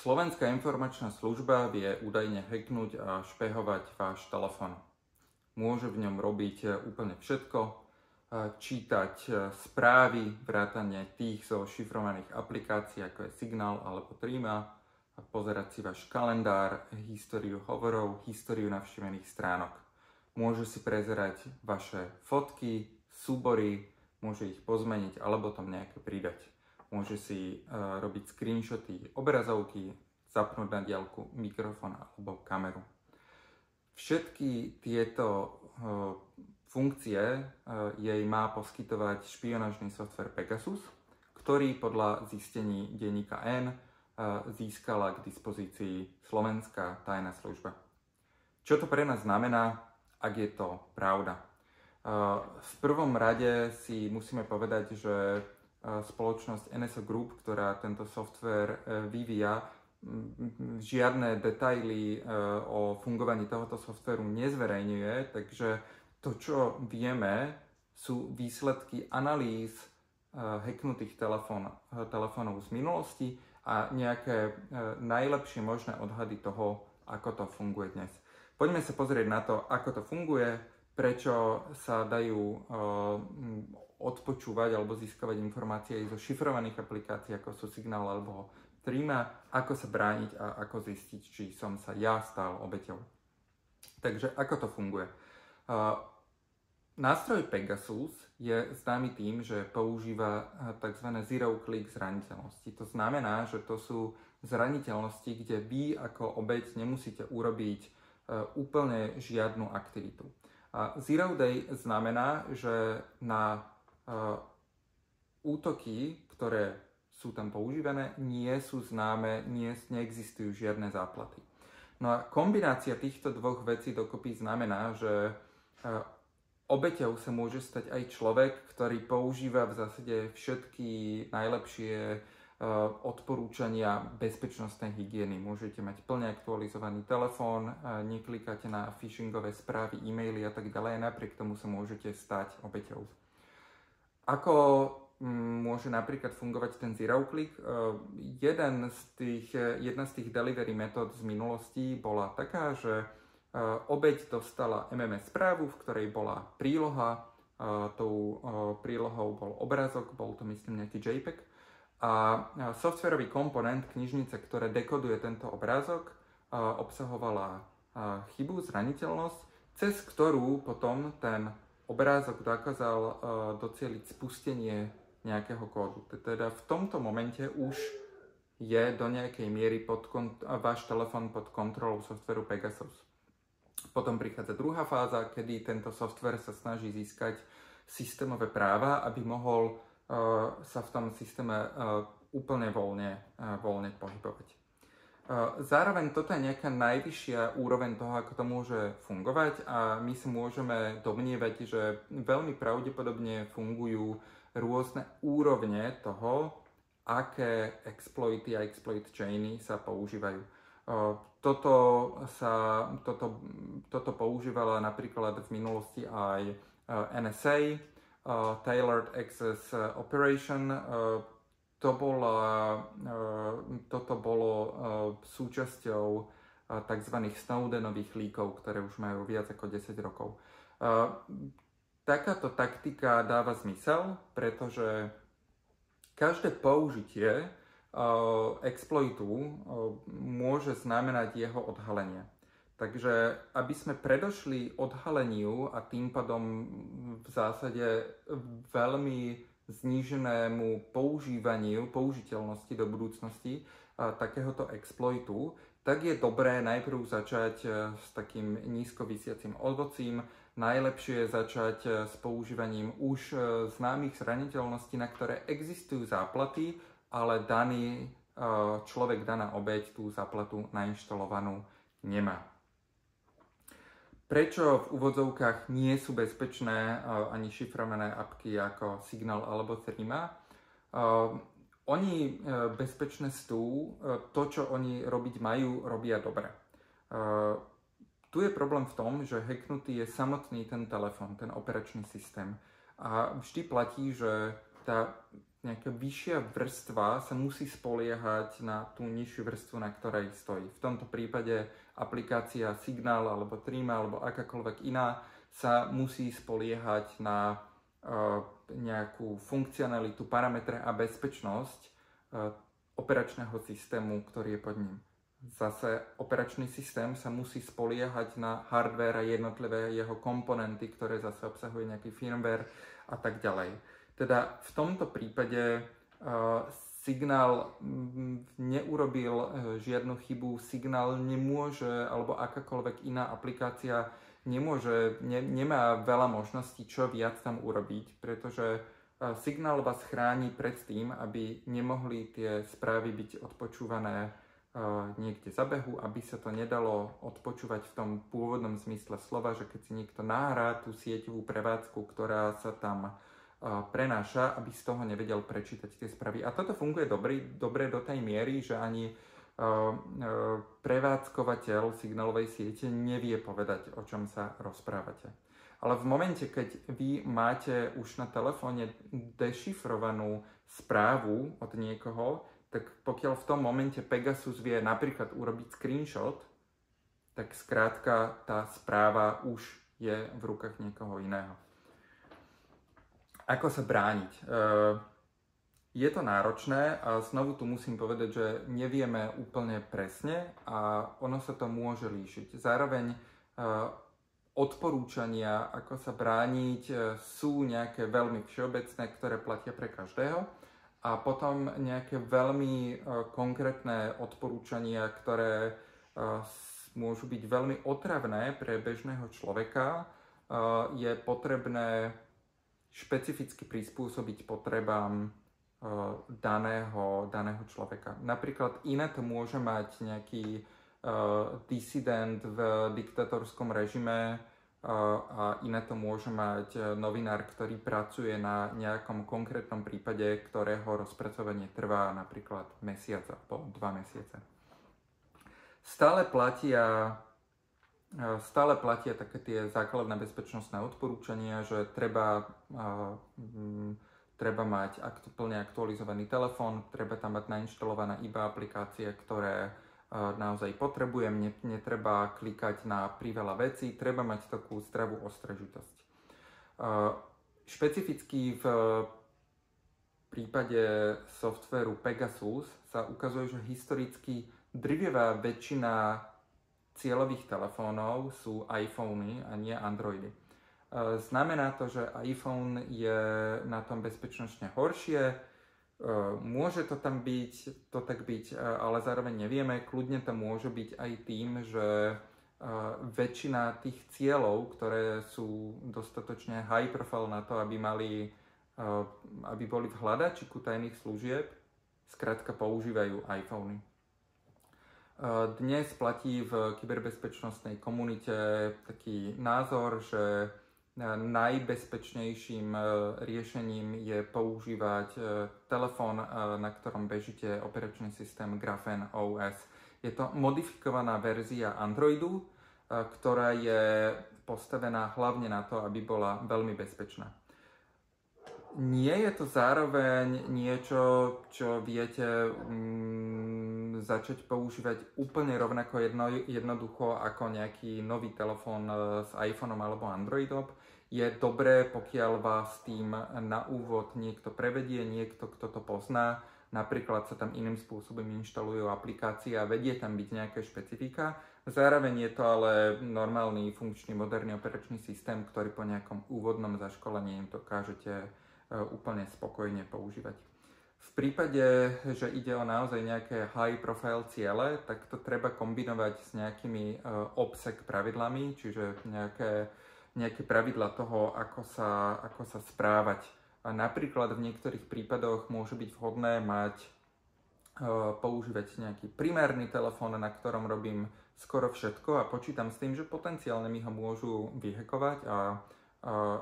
Slovenská informačná služba vie údajne hacknúť a špehovať váš telefón. Môže v ňom robiť úplne všetko, čítať správy, vrátane tých zo šifrovaných aplikácií, ako je Signál alebo Threema, a pozerať si váš kalendár, históriu hovorov, históriu navštívených stránok. Môže si prezerať vaše fotky, súbory, môže ich pozmeniť alebo tam nejaké pridať. Môže si robiť screenshoty obrazovky, zapnúť na diaľku mikrofón alebo kameru. Všetky tieto funkcie jej má poskytovať špionážny software Pegasus, ktorý podľa zistení denníka N získala k dispozícii Slovenská tajná služba. Čo to pre nás znamená, ak je to pravda? V prvom rade si musíme povedať, že spoločnosť NSO Group, ktorá tento software vyvíja, žiadne detaily o fungovaní tohoto softvéru nezverejňuje, takže to, čo vieme, sú výsledky analýz hacknutých telefónov z minulosti a nejaké najlepšie možné odhady toho, ako to funguje dnes. Poďme sa pozrieť na to, ako to funguje, prečo sa dajú odpočúvať alebo získavať informácie aj zo šifrovaných aplikácií, ako sú Signál alebo Threema, ako sa brániť a ako zistiť, či som sa ja stal obeťou. Takže ako to funguje? Nástroj Pegasus je známy tým, že používa tzv. Zero-click zraniteľnosti. To znamená, že to sú zraniteľnosti, kde vy ako obeť nemusíte urobiť úplne žiadnu aktivitu. Zero day znamená, že na útoky, ktoré sú tam používané, nie sú známe, neexistujú žiadne záplaty. No a kombinácia týchto dvoch vecí dokopy znamená, že obeťou sa môže stať aj človek, ktorý používa v zásade všetky najlepšie odporúčania bezpečnostnej hygieny. Môžete mať plne aktualizovaný telefón, neklikáte na phishingové správy, e-maily a tak ďalej, napriek tomu sa môžete stať obeťou. Ako môže napríklad fungovať ten zero click? Jedna z tých delivery metód z minulosti bola taká, že obeť dostala MMS správu, v ktorej bola príloha. Tou prílohou bol obrázok, bol to myslím nejaký JPEG. A softwarový komponent knižnice, ktoré dekoduje tento obrázok, obsahovala chybu, zraniteľnosť, cez ktorú potom ten obrázok dokázal docieliť spustenie nejakého kódu. Teda v tomto momente už je do nejakej miery váš telefón pod kontrolou softwaru Pegasus. Potom prichádza druhá fáza, kedy tento software sa snaží získať systémové práva, aby mohol sa v tom systéme úplne voľne pohybovať. Zároveň toto je nejaká najvyššia úroveň toho, ako to môže fungovať a my si môžeme domnievať, že veľmi pravdepodobne fungujú rôzne úrovne toho, aké exploity a exploit chainy sa používajú. Toto používala napríklad v minulosti aj NSA, Tailored Access Operation. Toto bolo súčasťou tzv. Snowdenových líkov, ktoré už majú viac ako 10 rokov. Takáto taktika dáva zmysel, pretože každé použitie exploitu môže znamenať jeho odhalenie. Takže aby sme predošli odhaleniu a tým pádom v zásade veľmi zníženému použiteľnosti do budúcnosti takéhoto exploitu, tak je dobré najprv začať s takým nízko visiacim ovocím. Najlepšie je začať s používaním už známych zraniteľností, na ktoré existujú záplaty, ale daný človek, daná obeť tú záplatu nainštalovanú nemá. Prečo v úvodzovkách nie sú bezpečné ani šifrované apky ako Signál alebo Threema? Oni bezpečné sú, to, čo oni robiť majú, robia dobre. Tu je problém v tom, že hacknutý je samotný ten telefón, ten operačný systém. A vždy platí, že tá nejaká vyššia vrstva sa musí spoliehať na tú nižšiu vrstvu, na ktorej stojí. V tomto prípade aplikácia Signal alebo Threema alebo akákoľvek iná sa musí spoliehať na nejakú funkcionalitu, parametre a bezpečnosť operačného systému, ktorý je pod ním. Zase operačný systém sa musí spoliehať na hardware a jednotlivé jeho komponenty, ktoré zase obsahuje nejaký firmware a tak ďalej. Teda v tomto prípade Signal neurobil žiadnu chybu, Signal nemôže, alebo akákoľvek iná aplikácia nemá veľa možností, čo viac tam urobiť, pretože Signal vás chráni pred tým, aby nemohli tie správy byť odpočúvané niekde za behu, aby sa to nedalo odpočúvať v tom pôvodnom zmysle slova, že keď si niekto nahrá tú sieťovú prevádzku, ktorá sa tam prenáša, aby z toho nevedel prečítať tie správy. A toto funguje dobre do tej miery, že ani prevádzkovateľ signalovej siete nevie povedať, o čom sa rozprávate. Ale v momente, keď vy máte už na telefóne dešifrovanú správu od niekoho, tak pokiaľ v tom momente Pegasus vie napríklad urobiť screenshot, tak skrátka tá správa už je v rukách niekoho iného. Ako sa brániť? Je to náročné a znovu tu musím povedať, že nevieme úplne presne a ono sa to môže líšiť. Zároveň odporúčania, ako sa brániť, sú nejaké veľmi všeobecné, ktoré platia pre každého. A potom nejaké veľmi konkrétne odporúčania, ktoré môžu byť veľmi otravné pre bežného človeka, je potrebné špecificky prispôsobiť potrebám daného človeka. Napríklad iné to môže mať nejaký disident v diktatorskom režime a iné to môže mať novinár, ktorý pracuje na nejakom konkrétnom prípade, ktorého rozpracovanie trvá napríklad mesiac alebo 2 mesiace. Stále platia také tie základné bezpečnostné odporúčania, že treba mať plne aktualizovaný telefón, treba tam mať nainštalované iba aplikácie, ktoré naozaj potrebujem, netreba klikať na priveľa vecí, treba mať takú zdravú ostražitosť. Špecificky v prípade softvéru Pegasus sa ukazuje, že historicky drvivá väčšina cieľových telefónov sú iPhony a nie Androidy. Znamená to, že iPhone je na tom bezpečnostne horšie, môže to tam byť, to tak byť, ale zároveň nevieme, kľudne to môže byť aj tým, že väčšina tých cieľov, ktoré sú dostatočne high profile na to, aby boli v hľadačiku tajných služieb, skrátka používajú iPhony. Dnes platí v kyberbezpečnostnej komunite taký názor, že najbezpečnejším riešením je používať telefón, na ktorom bežíte operačný systém Graphene OS. Je to modifikovaná verzia Androidu, ktorá je postavená hlavne na to, aby bola veľmi bezpečná. Nie je to zároveň niečo, čo viete začať používať úplne rovnako jednoducho ako nejaký nový telefón s iPhoneom alebo Androidom. Je dobré, pokiaľ vás tým na úvod niekto prevedie, niekto, kto to pozná. Napríklad sa tam iným spôsobom inštalujú aplikácie a vedie tam byť nejaké špecifika. Zároveň je to ale normálny, funkčný, moderný operačný systém, ktorý po nejakom úvodnom zaškolení dokážete úplne spokojne používať. V prípade, že ide o naozaj nejaké high profile ciele, tak to treba kombinovať s nejakými obsek pravidlami, čiže nejaké pravidla toho, ako sa správať. A napríklad v niektorých prípadoch môže byť vhodné používať nejaký primárny telefón, na ktorom robím skoro všetko a počítam s tým, že potenciálne mi ho môžu vyhackovať a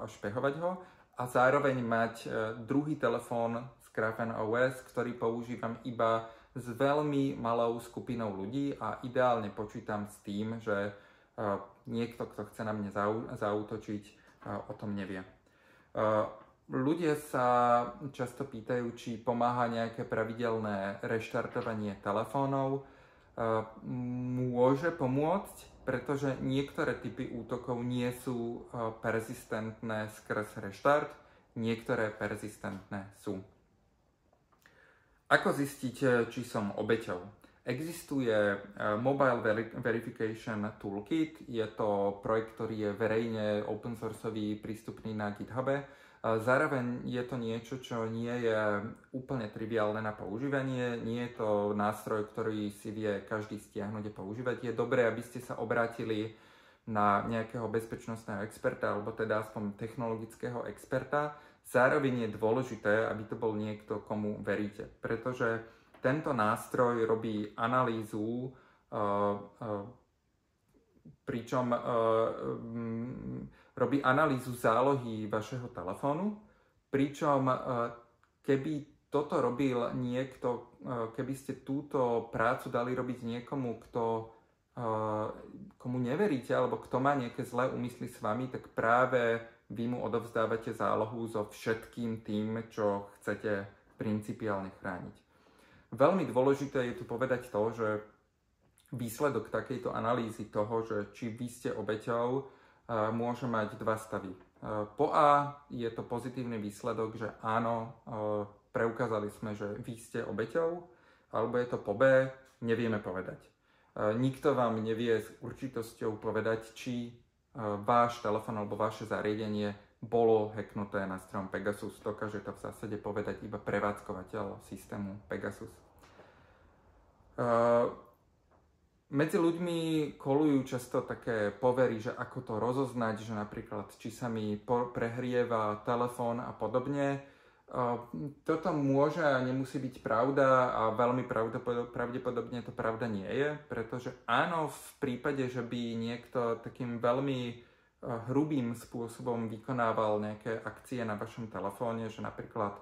špehovať ho. A zároveň mať druhý telefón z Graphene OS, ktorý používam iba s veľmi malou skupinou ľudí a ideálne počítam s tým, že niekto, kto chce na mňa zaútočiť, o tom nevie. Ľudia sa často pýtajú, či pomáha nejaké pravidelné reštartovanie telefónov. Môže pomôcť, pretože niektoré typy útokov nie sú persistentné skrz reštart, niektoré persistentné sú. Ako zistiť, či som obeťou? Existuje Mobile Verification Toolkit, je to projekt, ktorý je verejne open sourceový, prístupný na GitHube. Zároveň je to niečo, čo nie je úplne triviálne na používanie, nie je to nástroj, ktorý si vie každý stiahnuť a používať. Je dobré, aby ste sa obrátili na nejakého bezpečnostného experta, alebo teda aspoň technologického experta. Zároveň je dôležité, aby to bol niekto, komu veríte, pretože tento nástroj robí analýzu, pričom robí analýzu zálohy vašeho telefónu, pričom keby toto robil niekto, keby ste túto prácu dali robiť niekomu, komu neveríte, alebo kto má nejaké zlé úmysly s vami, tak práve vy mu odovzdávate zálohu so všetkým tým, čo chcete principiálne chrániť. Veľmi dôležité je tu povedať to, že výsledok takejto analýzy toho, že či vy ste obeťou, môže mať dva stavy. Po A je to pozitívny výsledok, že áno, preukázali sme, že vy ste obeťou, alebo je to po B, nevieme povedať. Nikto vám nevie s určitosťou povedať, či váš telefón alebo vaše zariadenie bolo hacknuté nástrojom Pegasus. Dokáže to v zásade povedať iba prevádzkovateľ systému Pegasus. Medzi ľuďmi kolujú často také povery, že ako to rozoznať, že napríklad či sa mi prehrieva telefón a podobne. Toto môže a nemusí byť pravda a veľmi pravdepodobne to pravda nie je, pretože áno, v prípade, že by niekto takým veľmi hrubým spôsobom vykonával nejaké akcie na vašom telefóne, že napríklad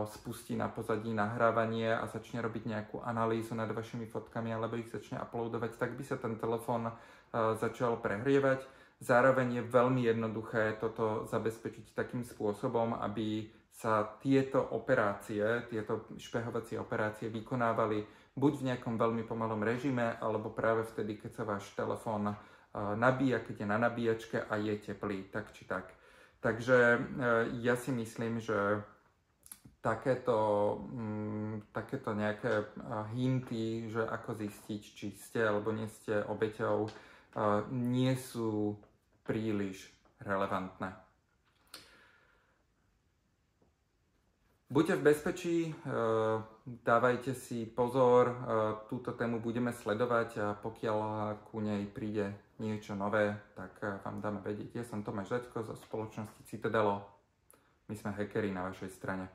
spustí na pozadí nahrávanie a začne robiť nejakú analýzu nad vašimi fotkami alebo ich začne uploadovať, tak by sa ten telefón začal prehrievať. Zároveň je veľmi jednoduché toto zabezpečiť takým spôsobom, aby sa tieto operácie, tieto špehovacie operácie vykonávali buď v nejakom veľmi pomalom režime, alebo práve vtedy, keď sa váš telefón nabíja, keď je na nabíjačke a je teplý, tak či tak. Takže ja si myslím, že takéto nejaké hinty, že ako zistiť, či ste alebo nie ste obeťou, nie sú príliš relevantné. Buďte v bezpečí, dávajte si pozor, túto tému budeme sledovať a pokiaľ ku nej príde niečo nové, tak vám dáme vedieť. Ja som Tomáš Zaďko zo spoločnosti Citadelo. My sme hackeri na vašej strane.